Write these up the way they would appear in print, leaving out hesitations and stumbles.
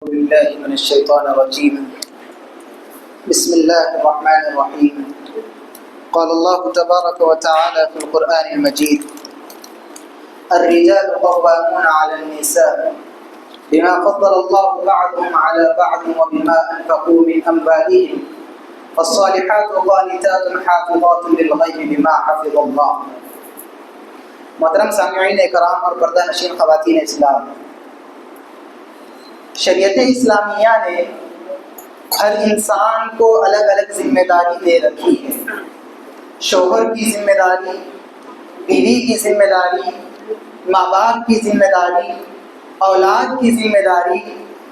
بالله من الشيطان الرجيم. بسم الله الرحمن الرحيم. قال الله تبارك وتعالى في القرآن المجيد: الرجال قوامون على النساء بما فضل الله بعضهم على بعض وبما أنفقوا من أموالهم فالصالحات قانتات حافظات للغيب بما حفظ الله. محترم سامعین کرام اور پردہ نشین خواتین اسلام، شریعت اسلامیہ نے ہر انسان کو الگ الگ ذمہ داری دے رکھی ہے. شوہر کی ذمہ داری، بیوی کی ذمہ داری، ماں باپ کی ذمہ داری، اولاد کی ذمہ داری.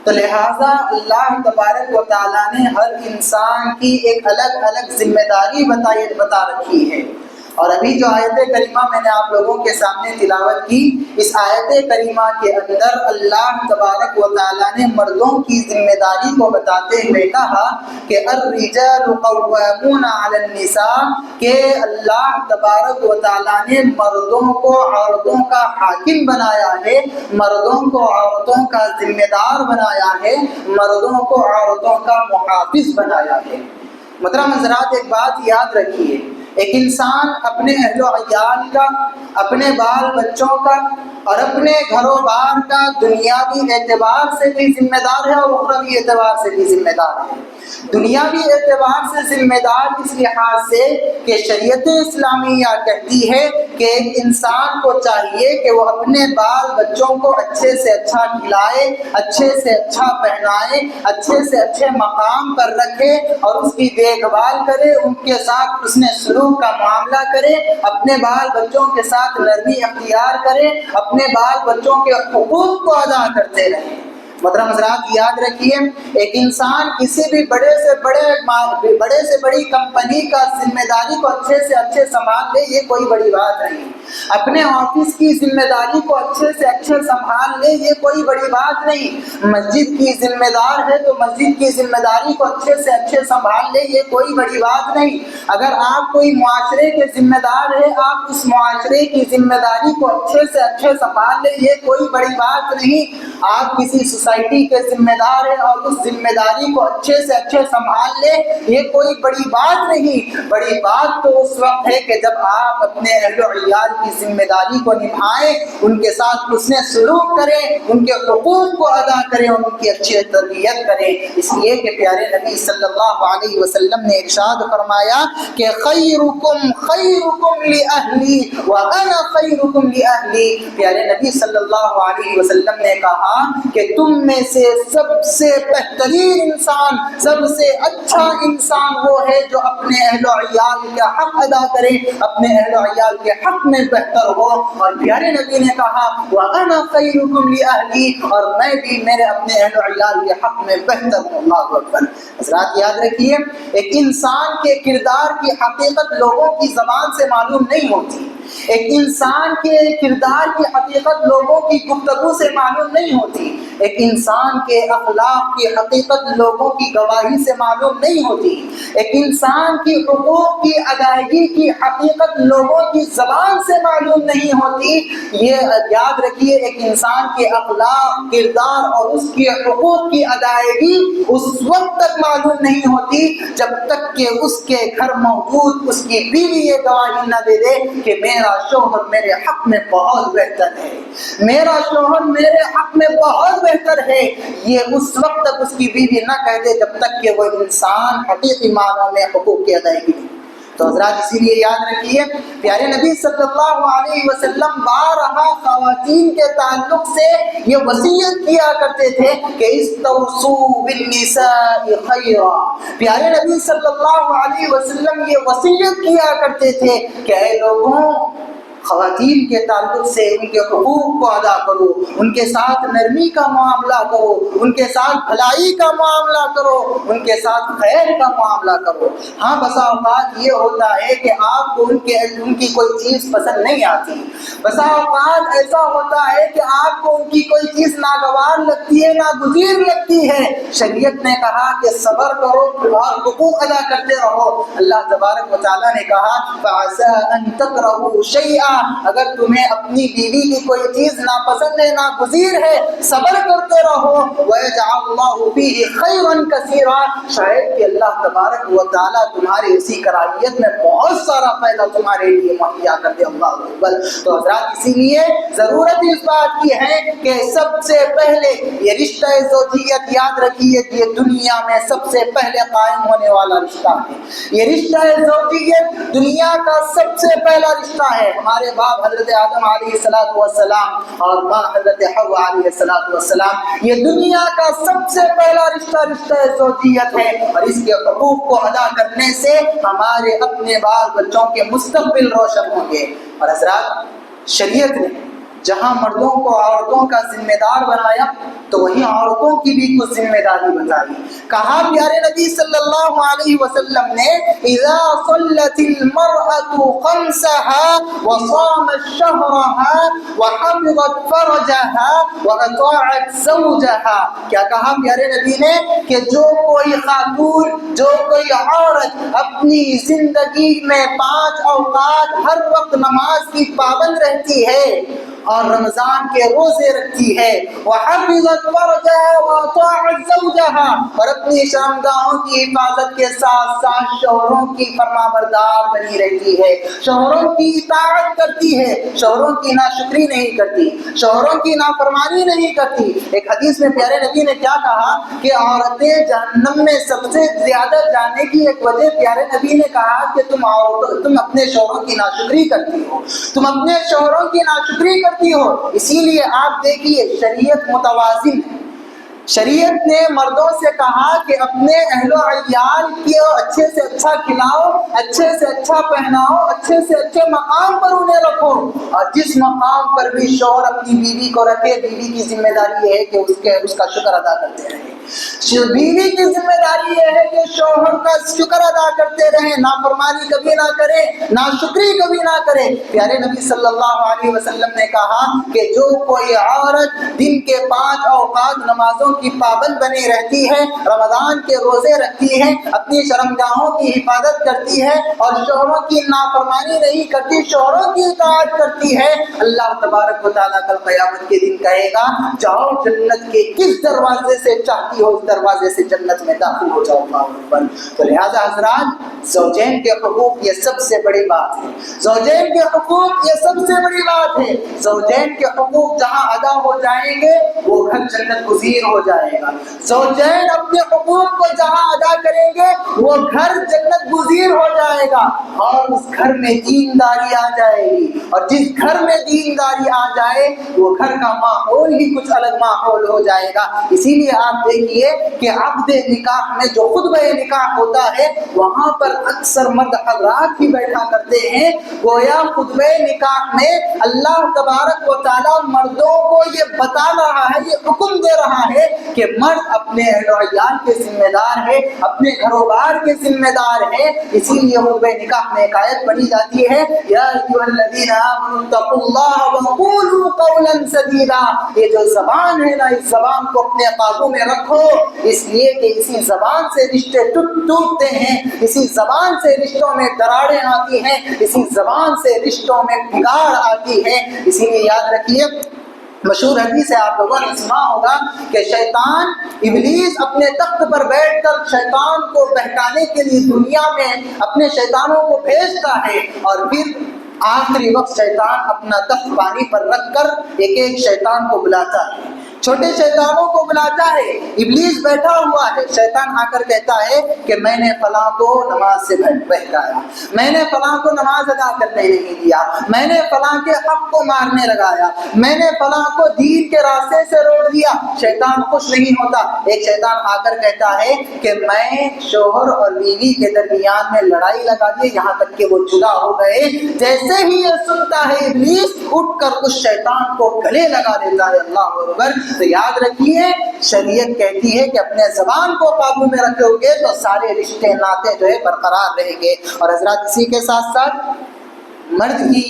تو لہٰذا اللہ تبارک و تعالیٰ نے ہر انسان کی ایک الگ الگ ذمہ داری بتا رکھی ہے. اور ابھی جو آیت کریمہ میں نے آپ لوگوں کے سامنے تلاوت کی، اس آیت کریمہ کے اندر اللہ تبارک و تعالیٰ نے مردوں کی ذمہ داری کو بتاتے ہوئے کہا کہ الرجال قوامون علی النساء، کہ اللہ تبارک و تعالیٰ نے مردوں کو عورتوں کا حاکم بنایا ہے، مردوں کو عورتوں کا ذمہ دار بنایا ہے، مردوں کو عورتوں کا محافظ بنایا ہے. محترم حضرات، ایک بات یاد رکھیے، ایک انسان اپنے اہل و عیال کا، اپنے بال بچوں کا اور اپنے گھر و بار کا دنیاوی اعتبار سے بھی ذمہ دار ہے اور اخروی اعتبار سے بھی ذمہ دار ہے. دنیاوی اعتبار سے ذمہ دار اس لحاظ سے کہ شریعت اسلامیہ کہتی ہے کہ ایک انسان کو چاہیے کہ وہ اپنے بال بچوں کو اچھے سے اچھا کھلائے، اچھے سے اچھا پہنائے، اچھے سے اچھے مقام پر رکھے اور اس کی دیکھ بھال کرے، ان کے ساتھ حسن سلوک کا معاملہ کرے، اپنے بال بچوں کے ساتھ نرمی اختیار کرے، اپنے بال بچوں کے حقوق کو ادا کرتے رہیں. محترم حضرات، یاد رکھیے، ایک انسان کسی بھی بڑے سے بڑی کمپنی کا ذمہ داری کو اچھے سے اچھے سنبھال لے، یہ کوئی بڑی بات نہیں. اپنے آفس کی ذمہ داری کو اچھے سے اچھے سنبھال لے، یہ کوئی بڑی بات نہیں. مسجد کی ذمہ دار ہے تو مسجد کی ذمہ داری کو اچھے سے اچھے سنبھال لے، یہ کوئی بڑی بات نہیں. اگر آپ کوئی معاشرے کے ذمہ دار ہے، آپ اس معاشرے کی ذمہ داری کو اچھے سے اچھے سنبھال لے، یہ کوئی بڑی بات نہیں. آپ کسی سوسائٹی کے ذمہ دار ہیں اور اس ذمہ داری کو اچھے سے اچھے سنبھال لے، یہ کوئی بڑی بات نہیں. بڑی بات تو اس وقت ہے کہ جب آپ اپنے اہل و عیال کی ذمہ داری کو نبھائیں، ان کے ساتھ حسن سلوک کریں، ان کے حقوق کو ادا کریں اور ان کی اچھی تربیت کریں. اس لیے کہ پیارے نبی صلی اللہ علیہ وسلم نے ارشاد فرمایا کہ خیرکم خیرکم لأہلی وانا خیرکم لأہلی. پیارے نبی صلی اللہ علیہ وسلم نے کہا کہ تم میں سے سب سے بہترین انسان، سب سے اچھا انسان وہ ہے جو اپنے اہل و عیال کا حق ادا کرے، اپنے اہل و عیال کے حق میں بہتر ہو. اور پیارے نبی نے کہا وَأَنَا خَيْرُكُمْ لِأَهْلِي، اور میں بھی میرے اپنے اہل و عیال کے حق میں بہتر ہوں. اللہ اکبر. حضرات یاد رکھیے، ایک انسان کے کردار کی حقیقت لوگوں کی زبان سے معلوم نہیں ہوتی. ایک انسان کے کردار کی حقیقت لوگوں کی گفتگو سے معلوم نہیں ہوتی. ایک انسان کے اخلاق کی حقیقت لوگوں کی گواہی سے معلوم نہیں ہوتی. ایک انسان کی حقوق کی ادائیگی کی حقیقت لوگوں کی زبان سے معلوم نہیں ہوتی. یہ یاد رکھیے، ایک انسان کے اخلاق، کردار اور اس کے حقوق کی ادائیگی اس وقت تک معلوم نہیں ہوتی جب تک کہ اس کے گھر موجود اس کی بیوی یہ گواہی نہ دے دے کہ میرا شوہر میرے حق میں بہت بہتر ہے، میرا شوہر میرے حق میں بہت بہتر ہے. یہ اس وقت تک اس کی بیوی نہ کہہ دے جب تک کہ وہ انسان حقیقی معنوں میں حقوق کی ادائیگی نہیں. تو حضرات اسی لیے یاد رکھیے، پیارے نبی صلی اللہ علیہ وسلم بارہا خواتین کے تعلق سے یہ وصیت کیا کرتے تھے کہ استوصوا بالنساء خیرا. پیارے نبی صلی اللہ علیہ وسلم یہ وصیت کیا کرتے تھے کہ اے لوگوں، خواتین کے تعلق سے ان کے حقوق کو ادا کرو، ان کے ساتھ نرمی کا معاملہ کرو، ان کے ساتھ بھلائی کا معاملہ کرو، ان کے ساتھ خیر کا معاملہ کرو. ہاں بسا اوقات یہ ہوتا ہے کہ آپ کو ان کی کوئی چیز پسند نہیں آتی. بسا اوقات ایسا ہوتا ہے کہ آپ کو ان کی کوئی چیز ناگوار لگتی ہے، ناگزیر لگتی ہے. شریعت نے کہا کہ صبر کرو اور حقوق ادا کرتے رہو. اللہ تبارک و تعالیٰ نے کہا فَعَسَىٰ أَن تَكْرَهُوا شَيْئًا اگر تمہیں اپنی بیوی کی کوئی چیز ناپسند ہے ناگزیر ہے صبر کرتے رہو وَيَجْعَلُ اللَّهُ فِيهِ خَيْرًا كَثِيرًا شاید کہ اللہ تبارک و تعالیٰ تمہاری اسی کراہیت میں بہت سارا فائدہ تمہارے لیے مہیا کر دے. اللہ اکبر. تو حضرات اسی لیے ضرورت اس بات کی ہے کہ سب سے پہلے یہ رشتہ زوجیت یاد رکھیے کہ یہ دنیا میں سب سے پہلے قائم ہونے والا رشتہ ہے. یہ رشتہ زوجیت دنیا کا سب سے پہلا رشتہ ہے. ہمارے باپ حضرت آدم علیہ السلام اور ماں حضرت حوا علیہ السلام یہ دنیا کا سب سے پہلا رشتہ زوجیت ہے اور اس کے حقوق کو ادا کرنے سے ہمارے اپنے بال بچوں کے مستقبل روشن ہوں گے. اور حضرات شریعت نے جہاں مردوں کو عورتوں کا ذمہ دار بنایا تو وہیں عورتوں کی بھی کچھ ذمہ داری بتائی. کہا پیارے نبی صلی اللہ علیہ وسلم نے اذا صلت المرأة خمسها وصامت شهرها وحفظت فرجها واطاعت زوجها. کیا کہا پیارے نبی نے کہ جو کوئی خاتون جو کوئی عورت اپنی زندگی میں 5 اوقات ہر وقت نماز کی پابند رہتی ہے اور رمضان کے روزے رکھتی ہے وحفظت فرجها واطاعت زوجها اور اپنی شرمگاہوں کی حفاظت کے ساتھ ساتھ شوہروں کی فرمانبردار بنی رہتی ہے شوہروں کی اطاعت کرتی ہے شوہروں کی ناشکری نہیں کرتی شوہروں کی نافرمانی نہیں کرتی. ایک حدیث میں پیارے نبی نے کیا کہا کہ عورتیں جہنم میں سب سے زیادہ جانے کی ایک وجہ پیارے نبی نے کہا کہ تم اپنے شوہروں کی ناشکری کرتی ہو تم اپنے شوہروں کی ناشکری کرتی ہو. اسی لیے آپ دیکھیے شریعت متوازن ہے. شریعت نے مردوں سے کہا کہ اپنے اہل و عیال کو اچھے سے اچھا کھلاؤ اچھے سے اچھا پہناؤ اچھے سے اچھے مقام پر انہیں رکھو اور جس مقام پر بھی شوہر اپنی بیوی کو رکھے بیوی کی ذمہ داری یہ ہے کہ اس کا شکر ادا کرتے رہیں. بیوی کی ذمہ داری یہ ہے کہ شوہر کا شکر ادا کرتے رہیں نافرمانی کبھی نہ کرے ناشکری کبھی نہ کرے. پیارے نبی صلی اللہ علیہ وسلم نے کہا کہ جو کوئی عورت دن کے 5 اوقات نمازوں کی پابند بنی رہتی ہے رمضان کے روزے رکھتی ہے اپنی شرمگاہوں کی حفاظت کرتی ہے اور شوہروں کی نافرمانی نہیں کرتی شوہروں کی اطاعت کرتی ہے اللہ تبارک و تعالیٰ کل قیامت کے دن کہے گا جاؤ جنت کے کس دروازے سے چاہتی ہو اس دروازے سے جنت میں داخل ہو جاؤ. تو لہذا حضرات زوجین کے حقوق یہ سب سے بڑی بات ہے. زوجین کے حقوق یہ سب سے بڑی بات ہے. زوجین کے حقوق جہاں ادا ہو جائیں گے وہ گھر جنت گزیر ہو جائے گا. زوجین اپنے حقوق کو جہاں ادا کریں گے وہ گھر جنت گزیر ہو جائے گا اور اس گھر میں دینداری آ جائے گی اور جس گھر میں دینداری آ جائے وہ گھر کا ماحول ہی کچھ الگ ماحول ہو جائے گا. اسی لیے آپ دیکھیے کہ عقد نکاح میں جو خطبہ نکاح ہوتا ہے وہاں پر اکثر مرد حضرات بھی بیٹھا کرتے ہیں. گویا خطبہ نکاح میں اللہ تبارک و تعالیٰ مردوں کو یہ بتا رہا ہے یہ حکم دے رہا ہے کہ مرد اپنے اہل و عیال کے ذمہ دار ہے اپنے گھروں بار کے ذمہ دار ہے. اسی لیے خطبہ نکاح میں ایک آیت پڑھی جاتی ہے یا ایھا الذین آمنوا اتقوا اللہ وقولوا قولا سدیدا. یہ جو زبان ہے نا اس زبان کو اپنے قابو میں رکھو اس لیے کہ اسی زبان سے رشتے ٹوٹتے ہیں اسی زبان سے رشتوں میں دراڑیں آتی ہیں اسی زبان سے رشتوں میں بگاڑ آتی ہے. اسی لیے یاد رکھیے مشہور حدیث ہے آپ لوگوں نے سنا ہوگا کہ شیطان ابلیس اپنے تخت پر بیٹھ کر شیطان کو بہکانے کے لیے دنیا میں اپنے شیطانوں کو بھیجتا ہے اور پھر آخری وقت شیطان اپنا تخت پانی پر رکھ کر ایک ایک شیطان کو بلاتا ہے چھوٹے شیطانوں کو بلاتا ہے. ابلیس بیٹھا ہوا ہے شیطان آ کر کہتا ہے کہ میں نے فلاں کو نماز سے بہکایا میں نے فلاں کو نماز ادا کرنے نہیں دیا میں نے فلاں کے حق کو مارنے لگایا میں نے فلاں کو دین کے راستے سے روک دیا. شیطان خوش نہیں ہوتا. ایک شیطان آ کر کہتا ہے کہ میں شوہر اور بیوی کے درمیان میں لڑائی لگا دی یہاں تک کہ وہ جدا ہو گئے. جیسے ہی یہ سنتا ہے ابلیس اٹھ کر اس شیطان کو گلے لگا دیتا ہے. اللہ اکبر. تو یاد رکھیے شریعت کہتی ہے کہ اپنے زبان کو قابو میں رکھو گے تو سارے رشتے ناطے جو ہے برقرار رہیں گے. اور حضرات اسی کے ساتھ ساتھ مرد کی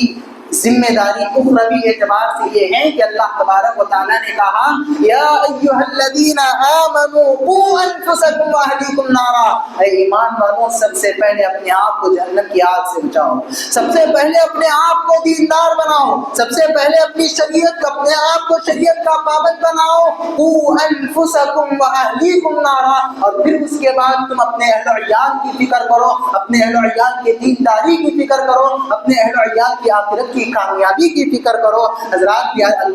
ذمہ داری اخروی اعتبار سے یہ ہے کہ اللہ تبارک و تعالیٰ نے کہا یا ایھا الذین آمنوا قوا انفسکم واہلیکم نارا، اے ایمان والو سب سے پہلے اپنے آپ کو جہنم کی آگ سے بچاؤ، سب سے پہلے اپنے آپ کو دیندار بناؤ، سب سے پہلے اپنی شریعت اپنے آپ کو شریعت کا پابند بناؤ، قوا انفسکم واہلیکم نارا، اور پھر اس کے بعد تم اپنے اہل و عیال کی فکر کرو، اپنے اہل و عیال کے دینداری کی فکر کرو، اپنے اہل و عیال کی آخرت کی کامیابی کی فکر کرو۔ حضرات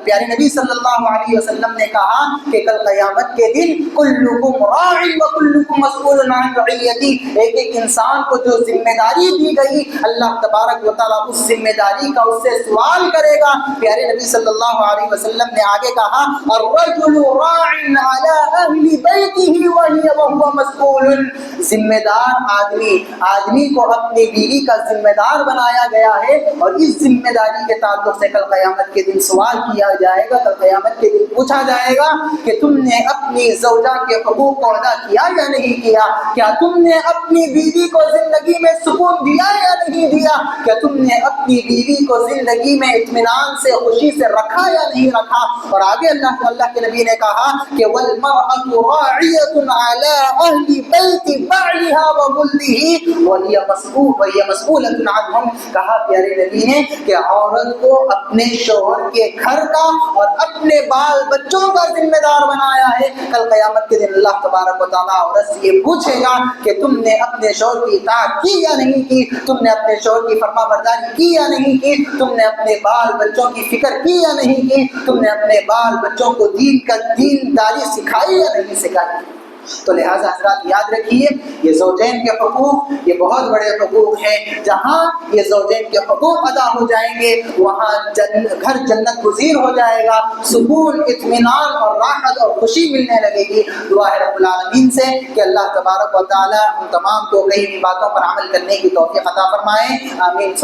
پیارے نبی صلی اللہ علیہ وسلم نے کہا کہ کل قیامت کے دن کلکم راع و کلکم مسئول عن رعیتہ، ایک ایک انسان کو جو ذمہ داری دی گئی اللہ تبارک و تعالیٰ اس ذمہ داری کا اس سے سوال کرے گا۔ پیارے نبی صلی اللہ علیہ وسلم نے آگے کہا الرجل راع علی اہل بیتہ وہو مسئول، ذمہ دار آدمی کو اپنی بیوی کا ذمہ دار بنایا گیا ہے، اور اس ذمہ داری کے تعلق سے کل قیامت کے دن سوال کیا جائے گا، کل قیامت کے دن پوچھا جائے گا کہ تم نے اپنی زوجہ کے حقوق کو ادا کیا یا نہیں کیا، کیا تم نے اپنی بیوی کو زندگی میں سکون دیا یا نہیں دیا، کیا تم نے اپنی بیوی کو زندگی میں اطمینان سے خوشی سے رکھا یا نہیں رکھا۔ اور آگے اللہ کے نبی نے کہا کہ والمرأة راعیة علی اہل بیت بعلها وولدہ وہی مسئولة عنہم، کہا پیارے نبی نے کہ عورت کو اپنے شوہر کے گھر کا اور اپنے بال بچوں کا ذمہ دار بنایا ہے۔ کل قیامت کے دن اللہ تبارک و تعالیٰ عورت سے یہ پوچھے گا کہ تم نے اپنے شوہر کی اطاعت کی یا نہیں کی، تم نے اپنے شوہر کی فرما برداری کی یا نہیں کی، تم نے اپنے بال بچوں کی فکر کی یا نہیں کی، تم نے اپنے بال بچوں کو دینداری سکھائی یا نہیں سکھائی۔ تو لہٰذا حضرات یاد رکھیے یہ زوجین کے حقوق یہ بہت بڑے حقوق ہیں، جہاں یہ زوجین کے حقوق ادا ہو جائیں گے وہاں گھر جنت گزیر ہو جائے گا، سکون اطمینان اور راحت اور خوشی ملنے لگے گی۔ دعا ہے رب العالمین سے کہ اللہ تبارک و تعالی ہم تمام کو کئی باتوں پر عمل کرنے کی توفیق عطا فرمائے، آمین۔